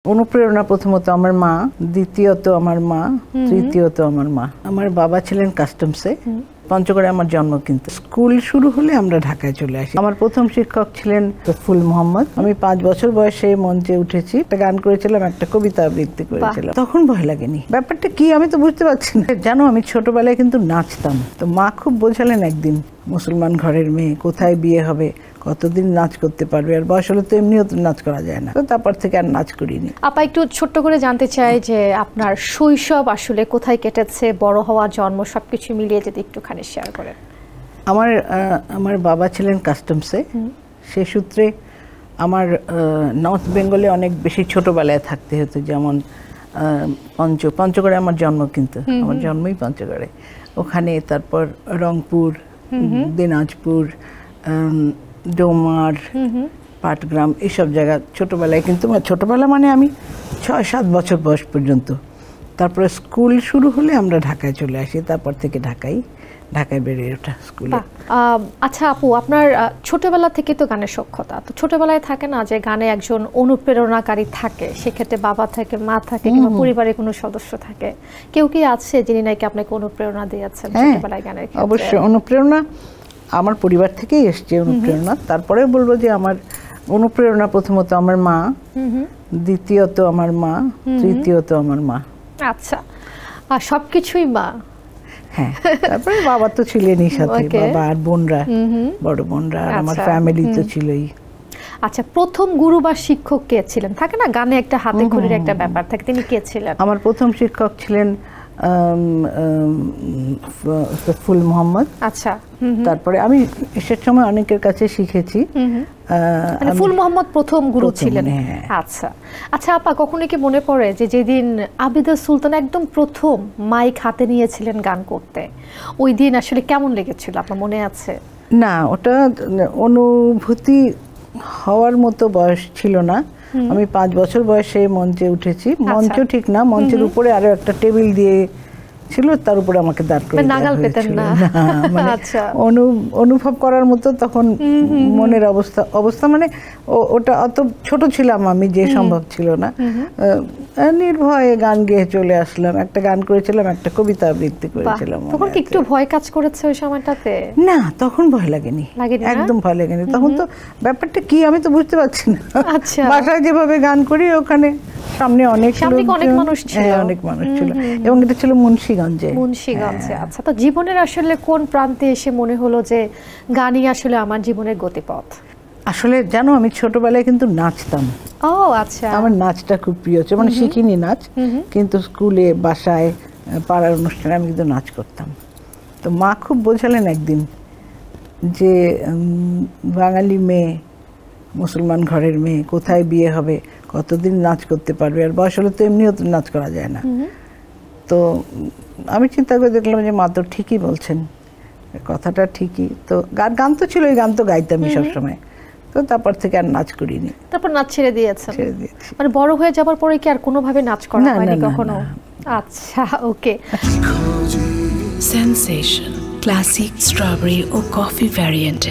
অনুপ্রেরণা প্রথমত আমার মা, দ্বিতীয়ত আমার মা, তৃতীয়ত আমার মা। আমার বাবা ছিলেন কাস্টমসে, পঞ্চগড়ে আমার জন্ম। কিন্তু স্কুল শুরু হলে আমরা ঢাকায় চলে আসি। আমার প্রথম শিক্ষক ছিলেন ফুল মোহাম্মদ। আমি 5 বছর বয়সে মঞ্চে উঠেছি, একটা গান করেছিলাম, একটা কবিতা আবৃত্তি করেছিলাম। তখন ভয় লাগেনি। ব্যাপারটা কি আমি তো বুঝতে পারছি না। জানো, আমি ছোটবেলায় কিন্তু নাচতাম। তো মা খুব বোঝালেন একদিন, মুসলমান ঘরের মেয়ে, কোথায় বিয়ে হবে, কতদিন নাচ করতে পারবে, আর বয়স হলে তো এমনিও তো নাচ করা যায় না। তো তারপর থেকে আর নাচ করিনি। আপা, একটু ছোট্ট করে জানতে চাই যে আপনার শৈশব আসলে কোথায় কেটেছে, বড় হওয়া, জন্ম, সবকিছু মিলিয়ে যদি একটুখানি শেয়ার করেন। আমার বাবা ছিলেন কাস্টমসে, সে সূত্রে আমার নর্থ বেঙ্গলে অনেক বেশি ছোটবেলায় থাকতে হতো। যেমন পঞ্চগড়ে আমার জন্ম। কিন্তু আমার জন্মই পঞ্চগড়ে। ওখানে তারপর রংপুর, দিনাজপুর, ডোমার, পাটগ্রাম, এইসব জায়গা ছোটবেলায়। কিন্তু ছোটবেলা মানে আমি 6-7 বছর বয়স পর্যন্ত। তারপরে স্কুল শুরু হলে আমরা ঢাকায় চলে আসি। তারপর থেকে ঢাকায় বেড়ে ওঠা স্কুলে। আচ্ছা আপু, আপনার ছোটবেলা থেকে তো গানের সক্ষতা, তো ছোটবেলায় থাকে না যে গানে একজন অনুপ্রেরণাকারী থাকে, সেক্ষেত্রে বাবা থাকে, মা থাকে, কিংবা পরিবারের কোনো সদস্য থাকে, কেউ কি আছে যিনি নাকি আপনাকে অনুপ্রেরণা দিয়েছেন ছোটবেলায় গানের ক্ষেত্রে? অবশ্যই অনুপ্রেরণা আমার পরিবার থেকেই এসছে অনুপ্রেরণা। তারপরে বলবো যে আমার অনুপ্রেরণা প্রথমত আমার মা, দ্বিতীয়ত আমার মা, তৃতীয়ত আমার মা। আচ্ছা, আর সবকিছুই মা? হ্যাঁ, তারপরে বাবা তো ছিলেনই সাথে, বাবা আর বোনরা, বড় বোনরা, আর আমার ফ্যামিলি তো ছিলই। আচ্ছা, প্রথম গুরু বা শিক্ষক কে ছিলেন? থাকে না গানে একটা হাতে খড়ির একটা ব্যাপার থাকে, তিনি কে ছিলেন? আমার প্রথম শিক্ষক ছিলেন ফুল মোহাম্মদ। আচ্ছা, তারপরে আমি এসের সময় অনেকের কাছে শিখেছি। মানে ফুল মোহাম্মদ প্রথম গুরু ছিলেন? আচ্ছা আচ্ছা আপা, কখনো কি মনে পড়ে যে যেদিন আবিদা সুলতান একদম প্রথম মাইক হাতে নিয়েছিলেন গান করতে, ওই দিন আসলে কেমন লেগেছিল, আপনার মনে আছে? না, ওটা অনুভূতি হওয়ার মতো বয়স ছিল না। আমি 5 বছর বয়সে মঞ্চে উঠেছি। মঞ্চ ঠিক না, মঞ্চের উপরে আরো একটা টেবিল দিয়ে ছিল, তার উপরে আমাকে দাঁড় করে নাগাল পেতেন না। আচ্ছা, অনুভব করার মতো তখন মনের অবস্থা মানে ওটা অত ছোট ছিলাম আমি, যে সম্ভব ছিল না। নির্ভয়ে গান গেয়ে চলে আসলাম। একটা গান করেছিলাম, একটা কবিতা আবৃত্তি করেছিলাম। তখন কি একটু ভয় কাজ করেছে ওই সময়টাতে? না, তখন ভয় লাগেনি, একদম ভয় লাগেনি। তখন তো ব্যাপারটা কি আমি তো বুঝতে পারছি না। আচ্ছা, বাসায় যেভাবে গান করি, ওখানে সামনে অনেক মানুষ ছিল, অনেক মানুষ ছিল, এবং এটা ছিল মুন্সিগঞ্জে। আচ্ছা, তো জীবনের আসলে কোন প্রান্তে এসে মনে হলো যে গানই আসলে আমার জীবনের গতিপথ? আসলে জানো, আমি ছোটবেলায় কিন্তু নাচতাম। ও আচ্ছা, আমার নাচটা খুব প্রিয় ছিল। মানে শিখিনি নাচ, কিন্তু স্কুলে, বাসায়, পাড়ার অনুষ্ঠানে আমি কিন্তু নাচ করতাম। তো মা খুব বোঝালেন একদিন যে বাঙালি মেয়ে, মুসলমান ঘরের মেয়ে, কোথায় বিয়ে হবে, কতদিন নাচ করতে পারবে, আর বয়স হলে তো এমনিও তো নাচ করা যায় না। তো আমি চিন্তা করে দেখলাম যে মা তো ঠিকই বলছেন, কথাটা ঠিকই। তো গান তো ছিল, এই গান তো গাইতামই সবসময়। তো তারপর থেকে আর নাচ করিনি। তারপর নাচ ছেড়ে দিয়েছেন? মানে বড় হয়ে যাবার পরে কি আর কোনোভাবে নাচ করা হয়নি কখনো? আচ্ছা, ওকে। Sensation, classic strawberry or coffee variant.